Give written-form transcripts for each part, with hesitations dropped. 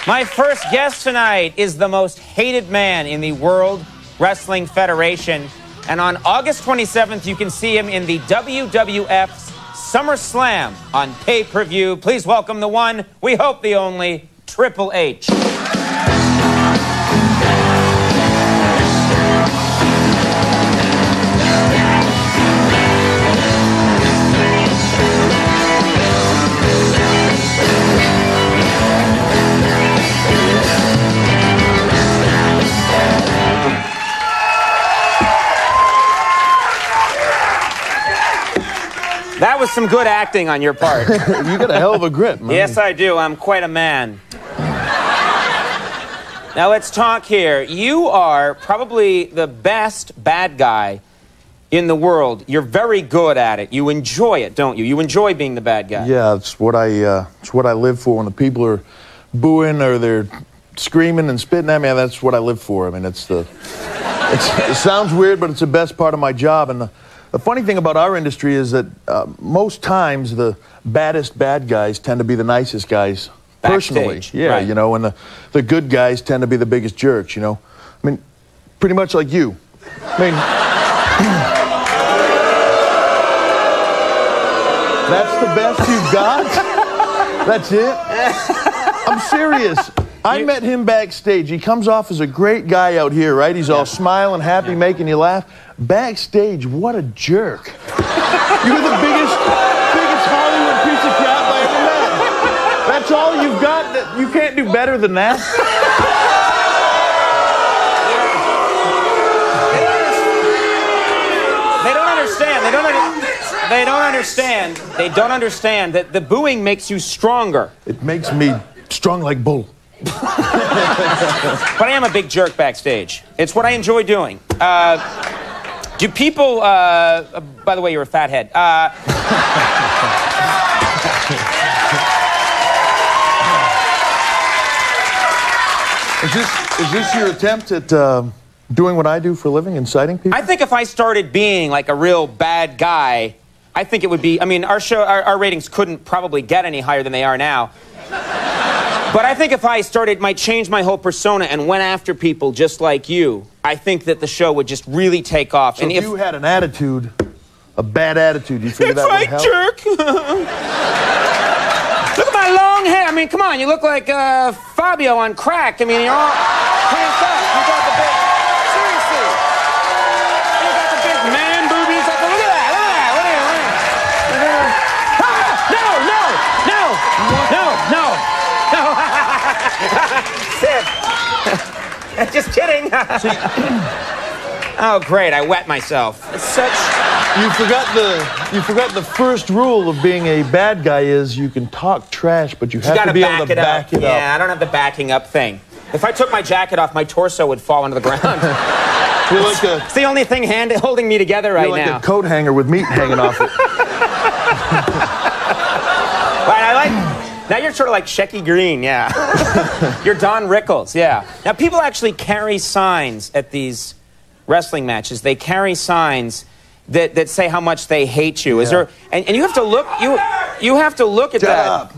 My first guest tonight is the most hated man in the World Wrestling Federation. And on August 27th, you can see him in the WWF's SummerSlam on pay-per-view. Please welcome the one, we hope the only, Triple H. That was some good acting on your part. You got a hell of a grip, man. Yes, I do. I'm quite a man. Now, let's talk here. You are probably the best bad guy in the world. You're very good at it. You enjoy it, don't you? You enjoy being the bad guy. Yeah, it's what I live for. When the people are booing or they're screaming and spitting at me, that's what I live for. I mean, it sounds weird, but it's the best part of my job. And the funny thing about our industry is that most times the baddest bad guys tend to be the nicest guys personally. Backstage, yeah, right. You know, and the good guys tend to be the biggest jerks, you know. I mean, pretty much like you. I mean, that's the best you've got? That's it? I'm serious. I met him backstage. He comes off as a great guy out here, right? He's all smiling, happy, making you laugh. Backstage, what a jerk. You're the biggest Hollywood piece of crap I ever met. That's all you've got? You can't do better than that? They don't understand that the booing makes you stronger. It makes me strong like bull. But I am a big jerk backstage. It's what I enjoy doing. Do people, by the way, you're a fathead. Is this your attempt at doing what I do for a living, inciting people? I think if I started being like a real bad guy, I think it would be, I mean, our ratings couldn't probably get any higher than they are now. But I think if I might change my whole persona and went after people just like you, I think that the show would just really take off. So and if you had an attitude, a bad attitude, you figure that would help? It's right, jerk. Look at my long hair. I mean, come on, you look like Fabio on crack. I mean, you're all cranked up. You got the big, seriously. You got the big man boobies. Look at that, look at that. What are you? Sid. Just kidding. Oh, great, I wet myself. It's such... You forgot the first rule of being a bad guy is you can talk trash, but you have to be able to back it up. Yeah, I don't have the backing up thing. If I took my jacket off, my torso would fall onto the ground. It's the only thing holding me together right now. You're like a coat hanger with meat hanging off it. Now you're sort of like Shecky Green, yeah. You're Don Rickles, yeah. Now people actually carry signs at these wrestling matches. They carry signs that say how much they hate you. Yeah. Is there? And you have to look. You have to look at that.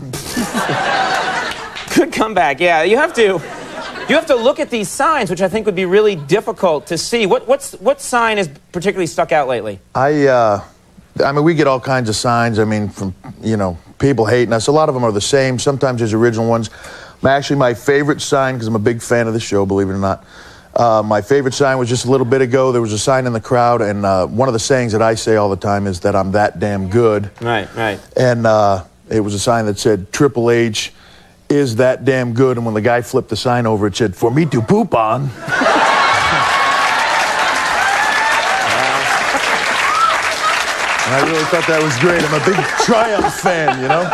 Good comeback. Yeah, you have to look at these signs, which I think would be really difficult to see. What sign has particularly stuck out lately? I mean, we get all kinds of signs. I mean, from people hating us. A lot of them are the same. Sometimes there's original ones. Actually, my favorite sign, because I'm a big fan of the show, believe it or not. My favorite sign was just a little bit ago. There was a sign in the crowd, and one of the sayings that I say all the time is that I'm that damn good. Right. And it was a sign that said, Triple H is that damn good. And when the guy flipped the sign over, it said, for me to poop on. And I really thought that was great. I'm a big Triumph fan, you know?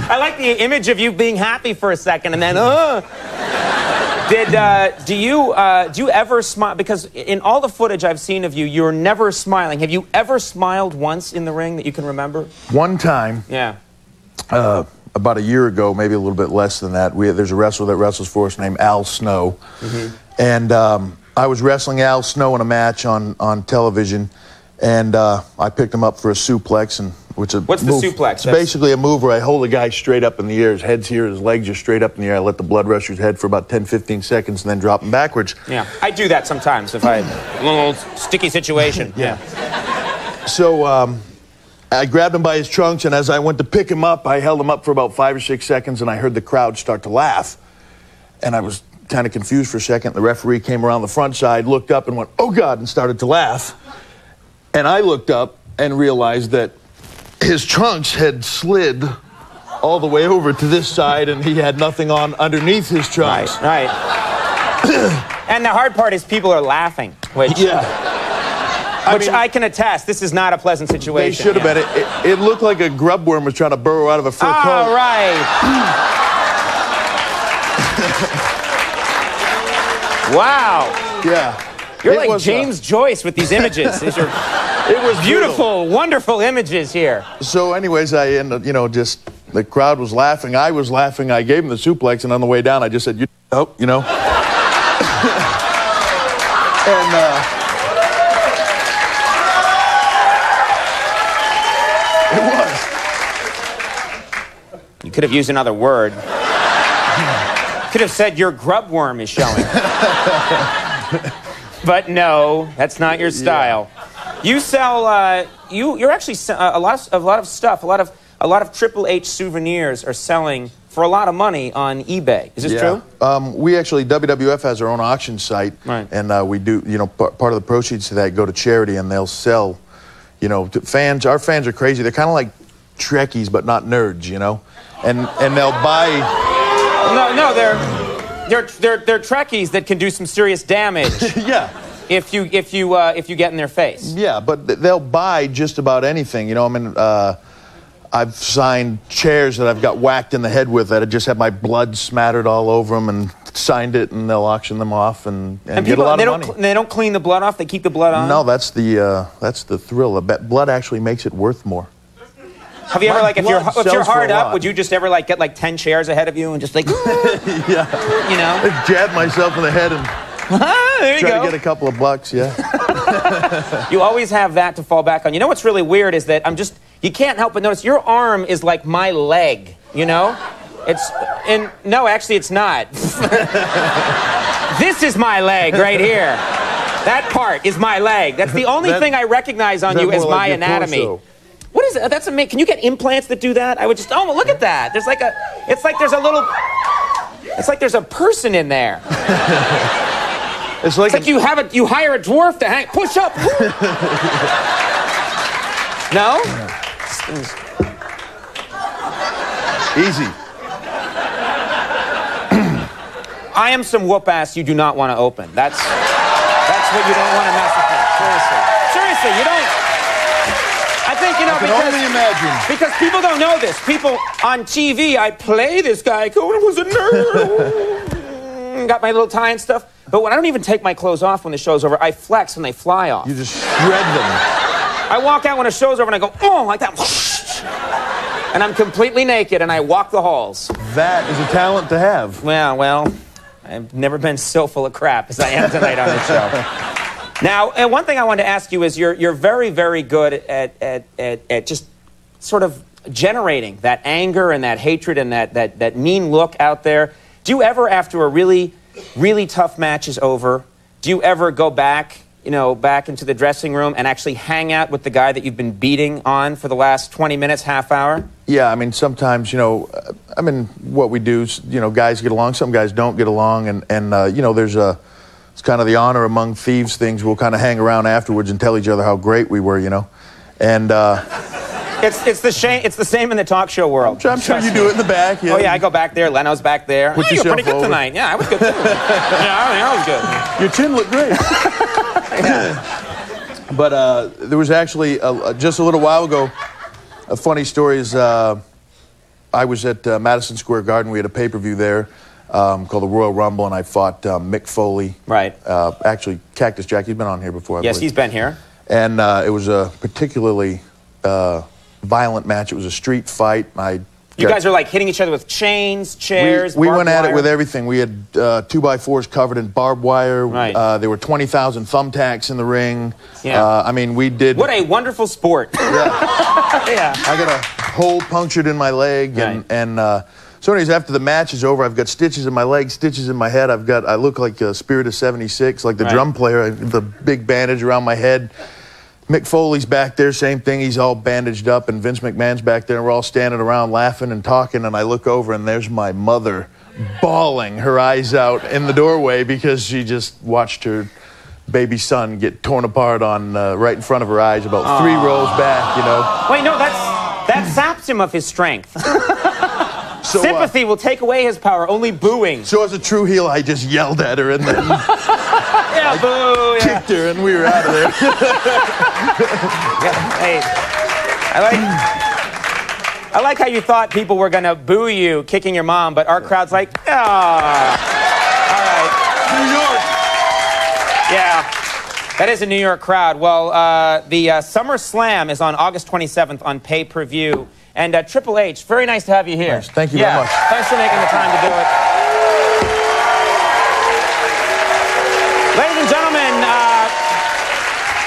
I like the image of you being happy for a second and then, do you ever smile? Because in all the footage I've seen of you, you're never smiling. Have you ever smiled once in the ring that you can remember? One time. Yeah. About a year ago, maybe a little bit less than that, there's a wrestler that wrestles for us named Al Snow. Mm-hmm. And I was wrestling Al Snow in a match on television. And I picked him up for a suplex, and Which is What's the suplex? It's basically a move where I hold a guy straight up in the air. His head's here, his legs are straight up in the air. I let the blood rush his head for about 10, 15 seconds and then drop him backwards. Yeah, I do that sometimes if I have a little sticky situation. Yeah. So I grabbed him by his trunks, and as I went to pick him up, I held him up for about 5 or 6 seconds, and I heard the crowd start to laugh. And I was kind of confused for a second. The referee came around the front side, looked up and went, "Oh, God," and started to laugh. And I looked up and realized that his trunks had slid all the way over to this side, and he had nothing on underneath his trunks. Right. And the hard part is people are laughing, which I can attest. This is not a pleasant situation. They should have been. It looked like a grub worm was trying to burrow out of a fur coat. All right. Wow. Yeah. You're like James Joyce with these images. It was beautiful, wonderful images here. So anyways, I ended, just, the crowd was laughing. I was laughing. I gave him the suplex, and on the way down, I just said, and, it was. You could have used another word. Could have said your grub worm is showing. But no, that's not your style. Yeah. You sell. You're actually a lot of stuff. A lot of Triple H souvenirs are selling for a lot of money on eBay. Is this true? We actually, WWF has our own auction site, right. And we do. Part of the proceeds to that go to charity, and they'll sell. To fans. Our fans are crazy. They're kind of like Trekkies, but not nerds. And they'll buy. No, they're Trekkies that can do some serious damage. Yeah. If you get in their face. Yeah, but they'll buy just about anything. I've signed chairs that I've got whacked in the head with that I just had my blood smattered all over them, and signed it, and they'll auction them off and get a lot of money. They don't clean the blood off. They keep the blood on. No, that's the thrill. Blood actually makes it worth more. Have you ever, if you're hard up, would you just ever get 10 chairs ahead of you and just yeah, I jab myself in the head and there you try go. to get a couple of bucks. Yeah. You always have that to fall back on. You know what's really weird is that you can't help but notice your arm is like my leg. No, actually it's not. This is my leg right here. That part is my leg. That's the only thing I recognize on you as my anatomy. Torso. What is it? That's amazing. Can you get implants that do that? I would just, look at that. There's it's like there's a person in there. It's like you hire a dwarf to push up. No? Easy. I am some whoop ass you do not want to open. That's what you don't want to mess with. Seriously, you don't. I think, I can only imagine. Because people don't know this. People on TV, I play this guy. Conan was a nerd. Got my little tie and stuff. But when I don't even take my clothes off when the show's over, I flex when they fly off. You just shred them. I walk out when a show's over and I go, oh, like that. And I'm completely naked and I walk the halls. That is a talent to have. Well, I've never been so full of crap as I am tonight on this show. Now, and one thing I wanted to ask you is you're very, very good at just sort of generating that anger and that hatred and that mean look out there. Do you ever, after a really, really tough match is over, do you ever go back into the dressing room and actually hang out with the guy that you've been beating on for the last 20 minutes, half hour? Yeah, sometimes, what we do is, guys get along, some guys don't get along, and there's it's kind of the honor among thieves things. We'll kind of hang around afterwards and tell each other how great we were, and it's the same in the talk show world. I'm sure you do it in the back. Yeah. Oh yeah, I go back there. Leno's back there. Put you were pretty good over. tonight. Yeah, I was good too. I was good. Your chin looked great. Yeah. But there was actually just a little while ago. A funny story is I was at Madison Square Garden. We had a pay-per-view there called the Royal Rumble, and I fought Mick Foley. Right. Actually, Cactus Jack. He's been on here before. I Yes, believe. he's been here. And it was a particularly violent match. It was a street fight. I You guys are like hitting each other with chains, chairs, We went at wire. it with everything. We had 2x4s covered in barbed wire. Right. There were 20,000 thumbtacks in the ring. Yeah. I mean, we did... What a wonderful sport. Yeah. Yeah. I got a hole punctured in my leg. Right. So anyways, after the match is over, I've got stitches in my leg, stitches in my head. I look like a Spirit of 76, like the drum player, the big bandage around my head. Mick Foley's back there, same thing. He's all bandaged up, and Vince McMahon's back there, and we're all standing around laughing and talking, and I look over, and there's my mother bawling her eyes out in the doorway because she just watched her baby son get torn apart on right in front of her eyes about 3 rows back, you know. Wait, no, that saps him of his strength. So, Sympathy will take away his power, only booing. So as a true heel, I just yelled at her and then Yeah, boo, yeah. kicked her, and we were out of there. Yeah, hey, I like how you thought people were going to boo you kicking your mom, but our crowd's like, ah. All right. New York. Yeah, that is a New York crowd. Well, the Summer Slam is on August 27th on pay-per-view. And Triple H, very nice to have you here. Nice. Thank you very much. Thanks for making the time to do it. Ladies and gentlemen,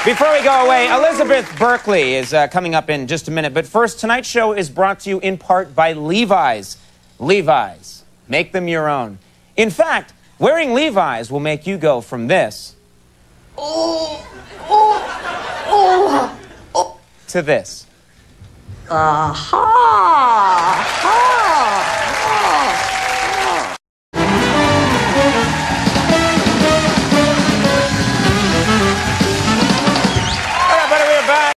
before we go away, Elizabeth Berkley is coming up in just a minute. But first, tonight's show is brought to you in part by Levi's. Levi's. Make them your own. In fact, wearing Levi's will make you go from this to this. Aha!